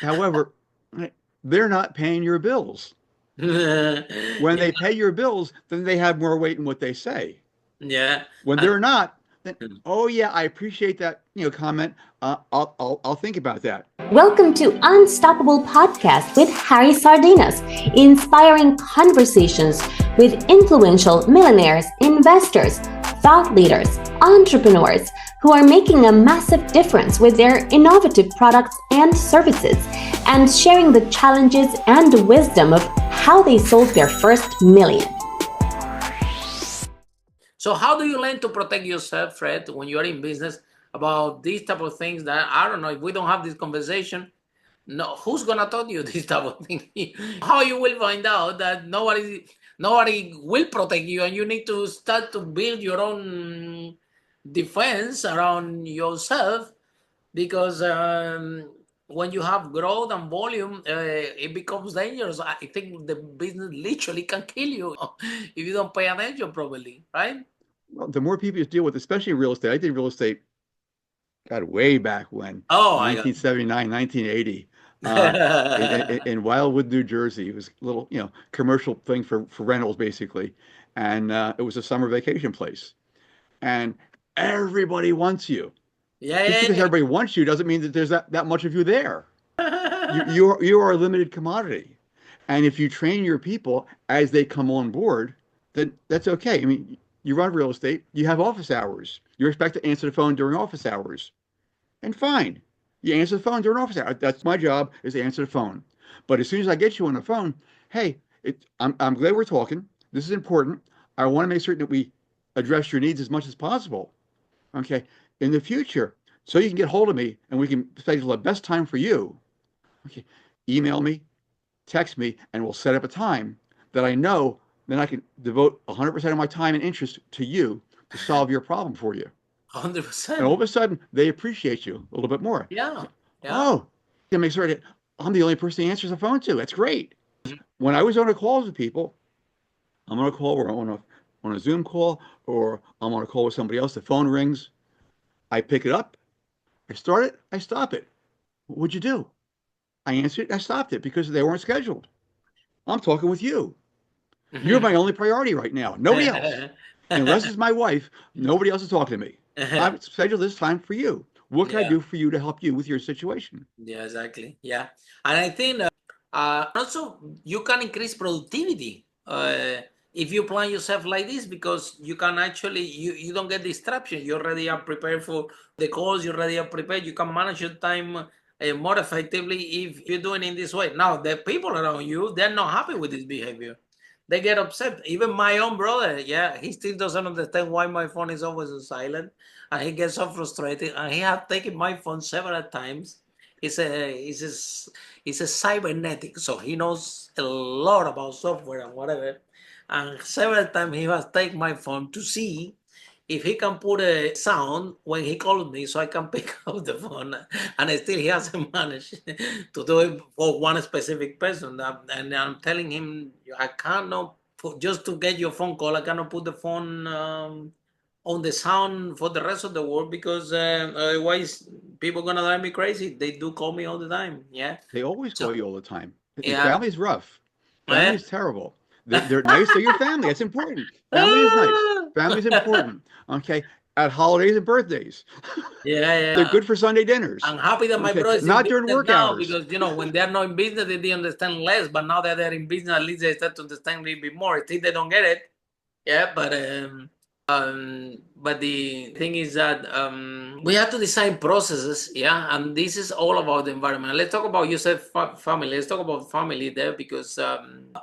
However, they're not paying your bills. When Yeah, they pay your bills, then they have more weight in what they say. yeah. When And they're not, then oh yeah, I appreciate that comment. I'll think about that. Welcome to Unstoppable Podcast with Harry Sardinas, inspiring conversations with influential millionaires, investors, thought leaders, entrepreneurs who are making a massive difference with their innovative products and services, and sharing the challenges and wisdom of how they sold their first million. so how do you learn to protect yourself, Fred, when you are in business about these type of things that, I don't know, if we don't have this conversation, no, who's gonna tell you this type of thing? How you will find out that nobody will protect you, and you need to start to build your own defense around yourself, because when you have growth and volume, it becomes dangerous. I think the business literally can kill you if you don't pay attention properly, right? Well, the more people you deal with, especially real estate. I did real estate, God, way back when, Oh my God. 1979, 1980, in Wildwood, New Jersey. It was a little, commercial thing for rentals, basically. And it was a summer vacation place. And everybody wants you. Just Yeah, because everybody wants you doesn't mean that there's that much of you there. You are a limited commodity. And if you train your people as they come on board, then that's okay. I mean, you run real estate, you have office hours. You're expected to answer the phone during office hours. And fine, you answer the phone during office hours. That's my job, is to answer the phone. But as soon as I get you on the phone, hey, I'm glad we're talking. This is important. I want to make certain that we address your needs as much as possible. Okay. In the future, so you can get hold of me and we can schedule the best time for you. Okay. Email me, text me, and we'll set up a time that I know then I can devote 100% of my time and interest to you to solve your problem for you. And all 100%. of a sudden, they appreciate you a little bit more. Yeah, yeah. Oh, it makes sure that I'm the only person he answers the phone to. That's great. When I was on a calls with people, I'm on a call or on a Zoom call, or I'm on a call with somebody else. The phone rings. I pick it up. I start it. I stop it. What'd you do? I answered it. I stopped it because they weren't scheduled. I'm talking with you. You're my only priority right now. Nobody else. Unless it's my wife, nobody else is talking to me. I've scheduled this time for you. What can I Yeah, do for you to help you with your situation? yeah, exactly. Yeah. And I think also you can increase productivity if you plan yourself like this, because you can actually, you don't get distraction. You already are prepared for the calls. You already are prepared. You can manage your time more effectively if you're doing it in this way. Now, the people around you, they're not happy with this behavior. They get upset. Even my own brother, yeah, he still doesn't understand why my phone is always on silent, and he gets so frustrated. And he has taken my phone several times. He's a cybernetic, so he knows a lot about software and whatever. And several times he has taken my phone to see if he can put a sound when he calls me, so I can pick up the phone. And still he hasn't managed to do it for one specific person. And I'm telling him, I cannot put, just to get your phone call, I cannot put the phone on the sound for the rest of the world, because otherwise people are gonna drive me crazy. They do call me all the time. Yeah. They always So call you all the time. yeah. Family's rough. Eh? Family's terrible. They're nice to your family. That's important. Family is nice. Family's important. Okay. At holidays and birthdays. Yeah, They're yeah. good for Sunday dinners. I'm happy that my Okay. brother is in Not during business work now, hours. because when they're not in business, they understand less. But now that they're in business, at least they start to understand a little bit more. Still, they don't get it. Yeah, but the thing is that we have to design processes. Yeah, and this is all about the environment. Let's talk about, you said family. Let's talk about family there, because I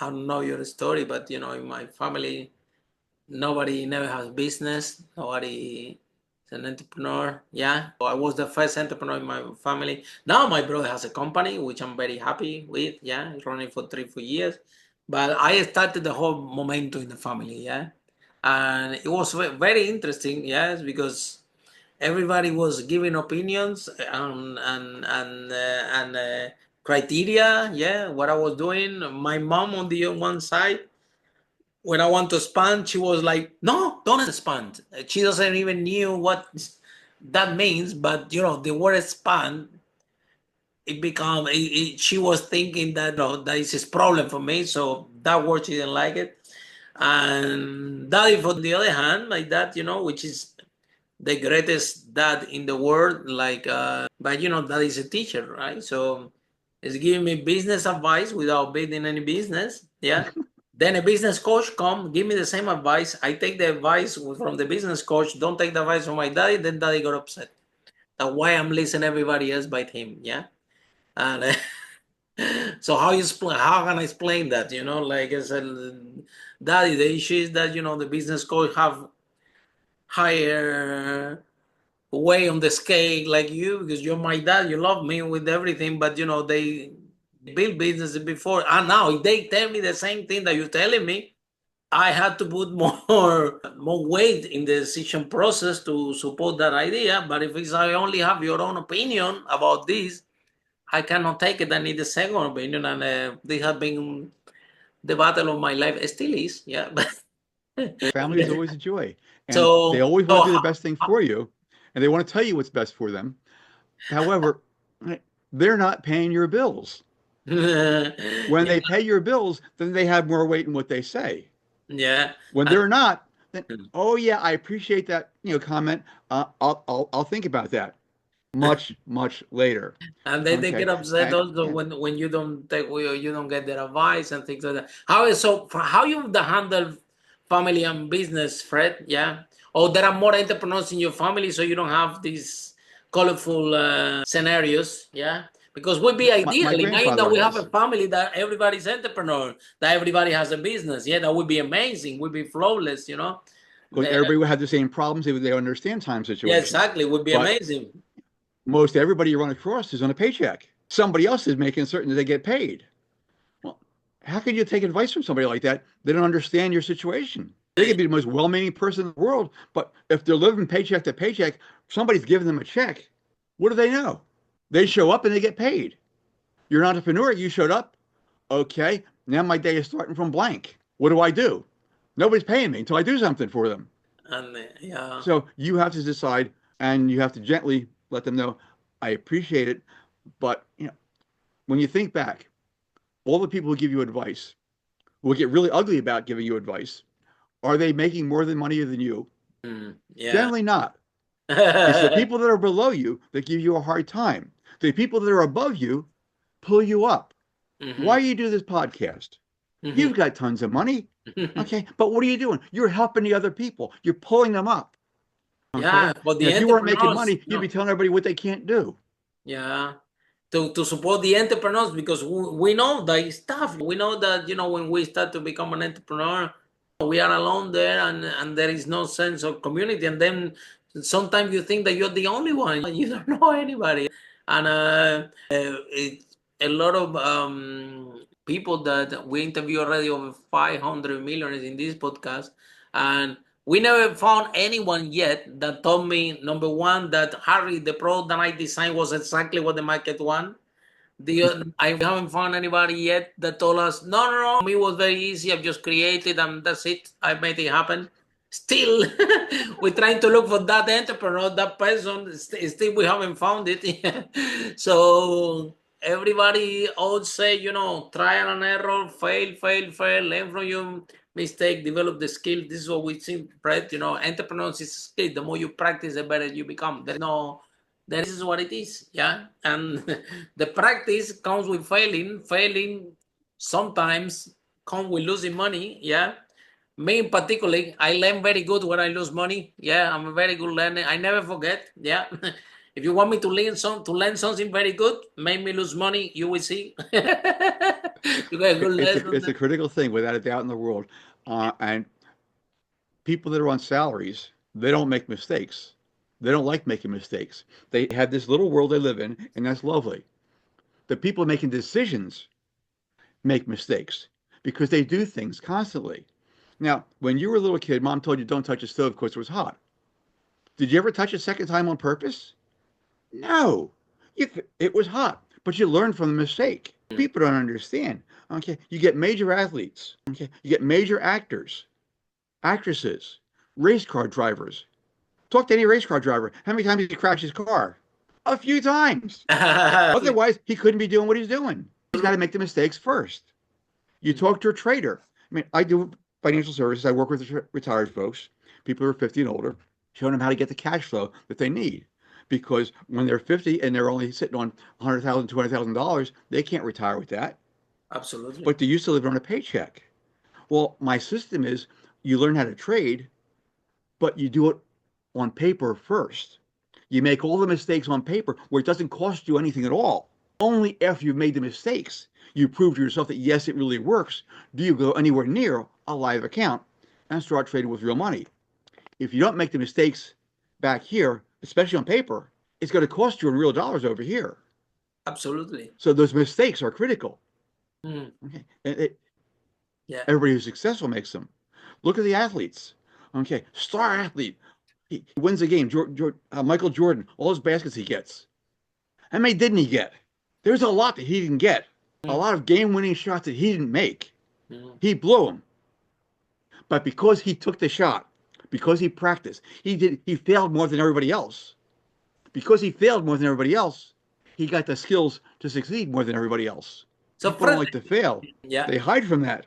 don't know your story, but in my family, nobody never has business. Nobody is an entrepreneur. Yeah. So I was the first entrepreneur in my family. Now my brother has a company, which I'm very happy with. Yeah. It's running for 3-4 years. But I started the whole momentum in the family. Yeah. And it was very interesting. Yes. Because everybody was giving opinions and criteria. Yeah. What I was doing. My mom on the one side, when I want to expand, she was like, "No, don't expand." She doesn't even knew what that means, but the word expand it become she was thinking that that is his problem for me, so that word she didn't like it. And daddy, for the other hand, my dad, which is the greatest dad in the world, but that is a teacher, right? So it's giving me business advice without building any business. Yeah. Then a business coach come give me the same advice. I take the advice from the business coach, don't take the advice from my daddy. Then daddy got upset. That's why I'm listening everybody else but him. Yeah. And so how can I explain that? Like I said, daddy, the issue is that the business coach have higher way on the scale like you, because you're my dad, you love me with everything, but they build businesses before, and now if they tell me the same thing that you're telling me, I had to put more weight in the decision process to support that idea. But if I only have your own opinion about this, I cannot take it. I need a second opinion, and this has been the battle of my life. It still is, yeah. Family is always a joy, and they so, always want to do the best thing so for you, and they want to tell you what's best for them. However, they're not paying your bills. When they pay your bills, then they have more weight in what they say. yeah. When they're not, then oh yeah, I appreciate that comment. I'll think about that much later. And they Okay, get upset and also when you don't take you don't get their advice and things like that. How you handle family and business, Fred? Yeah, or there are more entrepreneurs in your family, so you don't have these colorful scenarios. Yeah, because would be my ideal. Imagine that grandfather we have a was. family that everybody's entrepreneur, that everybody has a business. Yeah, that would be amazing. Would be flawless. Because everybody would have the same problems. They understand time Yeah, situations. exactly. Would be But amazing. most everybody you run across is on a paycheck. Somebody else is making certain that they get paid. Well, how can you take advice from somebody like that? They don't understand your situation. They could be the most well-meaning person in the world, but if they're living paycheck to paycheck, somebody's giving them a check. What do they know? They show up and they get paid. You're an entrepreneur. You showed up. Okay, now my day is starting from blank. What do I do? Nobody's paying me until I do something for them. And yeah. So you have to decide, and you have to gently let them know, I appreciate it, but when you think back, all the people who give you advice will get really ugly about giving you advice. Are they making more than money than you? Yeah. Generally not. It's the people that are below you that give you a hard time. The people that are above you pull you up. Why do you do this podcast? You've got tons of money. Okay, but what are you doing? You're helping the other people. You're pulling them up. Okay? Yeah, but the If you weren't making entrepreneurs, money, you'd be telling everybody what they can't do. yeah, to support the entrepreneurs, because we know that it's tough. We know that when we start to become an entrepreneur, we are alone there, and there is no sense of community. And then sometimes you think that you're the only one. You don't know anybody, and a lot of people that we interview already, over 500 millionaires in this podcast, and we never found anyone yet that told me, number one, that Harry, the product that I designed was exactly what the market want. I haven't found anybody yet that told us, no, for me it was very easy. I've just created and that's it. I made it happen. Still, we're trying to look for that entrepreneur, that person. Still, we haven't found it. So everybody always say, trial and error, fail, learn from your mistake, develop the skill. This is what we think, right? Entrepreneurs is skill. The more you practice, the better you become. This is what it is, yeah. And the practice comes with failing sometimes come with losing money, yeah. Me in particular, I learn very good when I lose money. Yeah, I'm a very good learner. I never forget. Yeah. If you want me to learn something very good, make me lose money, you will see. You get a good lesson. It's a critical thing, without a doubt, in the world. And people that are on salaries, they don't make mistakes. They don't like making mistakes. They have this little world they live in, and that's lovely. The people making decisions make mistakes because they do things constantly. Now, when you were a little kid, mom told you don't touch a stove because it was hot. Did you ever touch a second time on purpose? No. It was hot, but you learned from the mistake. People don't understand. Okay, you get major athletes. Okay, you get major actors, actresses, race car drivers. Talk to any race car driver. How many times did he crash his car? a few times. Otherwise, he couldn't be doing what he's doing. He's got to make the mistakes first. You talk to a trader. I mean, I do financial services. I work with retired folks, people who are 50 and older, showing them how to get the cash flow that they need. Because when they're 50 and they're only sitting on $100,000, $200,000, they can't retire with that. Absolutely. But they used to live on a paycheck. Well, my system is you learn how to trade, but you do it on paper first. You make all the mistakes on paper where it doesn't cost you anything at all. Only after you've made the mistakes, you prove to yourself that yes, it really works, do you go anywhere near a live account and start trading with real money. If you don't make the mistakes back here, especially on paper, it's going to cost you in real dollars over here. Absolutely. So those mistakes are critical. Okay. Everybody who's successful makes them. Look at the athletes. Okay, star athlete. He wins a game. Michael Jordan, all those baskets he gets. How many didn't he get? There's a lot that he didn't get. A lot of game-winning shots that he didn't make. He blew them. But because he took the shot, because he practiced, he failed more than everybody else. Because he failed more than everybody else, he got the skills to succeed more than everybody else. So people don't like to fail. Yeah. They hide from that.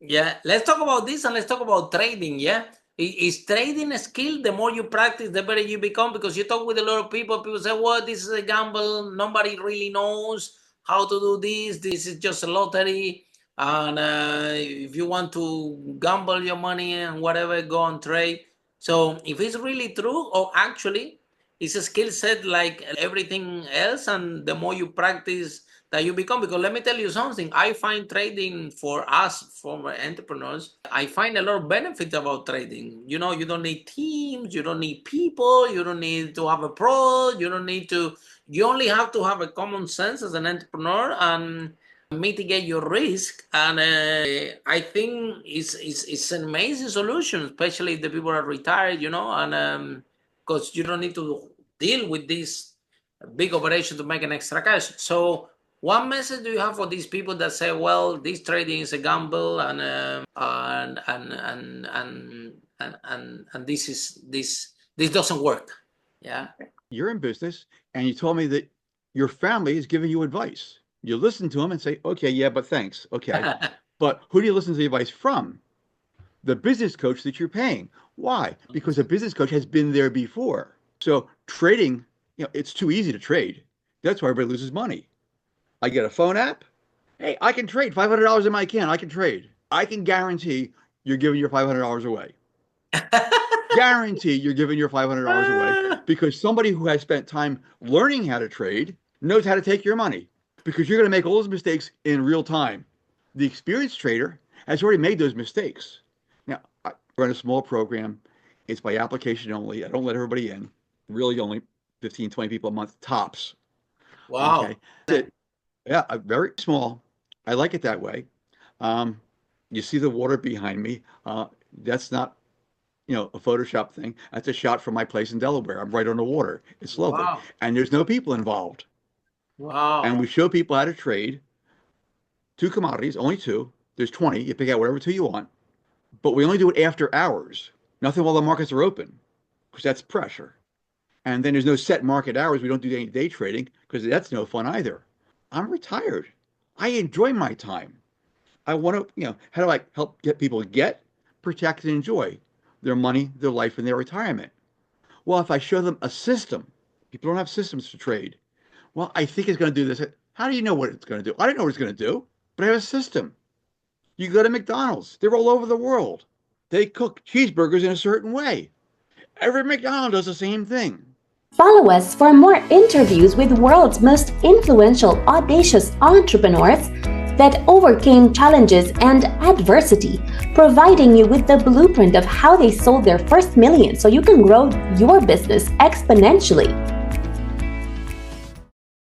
Yeah. Let's talk about this and let's talk about trading. Yeah. Is trading a skill? The more you practice, the better you become, because you talk with a lot of people. People say, well, this is a gamble. Nobody really knows how to do this. This is just a lottery. And if you want to gamble your money and whatever, go and trade. So if it's really true, or actually it's a skill set like everything else, and the more you practice that you become. Because let me tell you something, I find trading for us, for entrepreneurs, I find a lot of benefits about trading. You know, you don't need teams, you don't need people, you don't need to have a product, you only have to have a common sense as an entrepreneur and mitigate your risk. And I think it's an amazing solution, especially if the people are retired, you know, and because you don't need to deal with this big operation to make an extra cash. So what message do you have for these people that say, well, this trading is a gamble and this doesn't work? Yeah. You're in business and you told me that your family is giving you advice. You listen to them and say, okay, yeah, but thanks. Okay. But who do you listen to the advice from? The business coach that you're paying. Why? Because a business coach has been there before. So trading, you know, it's too easy to trade. That's why everybody loses money. I get a phone app. Hey, I can trade $500 in my account. I can trade. I can guarantee you're giving your $500 away. Guarantee you're giving your $500 away, because somebody who has spent time learning how to trade knows how to take your money, because you're going to make all those mistakes in real time. The experienced trader has already made those mistakes. Now, I run a small program. It's by application only. I don't let everybody in. Really only 15, 20 people a month tops. Wow. Okay. Yeah, very small. I like it that way. You see the water behind me. That's not, you know, a Photoshop thing. That's a shot from my place in Delaware. I'm right on the water. It's lovely. Wow. And there's no people involved. Wow. And we show people how to trade 2 commodities, only 2. There's 20. You pick out whatever 2 you want. But we only do it after hours. Nothing while the markets are open, because that's pressure. And then there's no set market hours. We don't do any day trading, because that's no fun either. I'm retired. I enjoy my time. I want to, you know, how do I help get people get, protect, and enjoy their money, their life, and their retirement? Well, if I show them a system, people don't have systems to trade. Well, I think it's going to do this. How do you know what it's going to do? I don't know what it's going to do, but I have a system. You go to McDonald's. They're all over the world. They cook cheeseburgers in a certain way. Every McDonald's does the same thing. Follow us for more interviews with world's most influential, audacious entrepreneurs that overcame challenges and adversity, providing you with the blueprint of how they sold their first million so you can grow your business exponentially.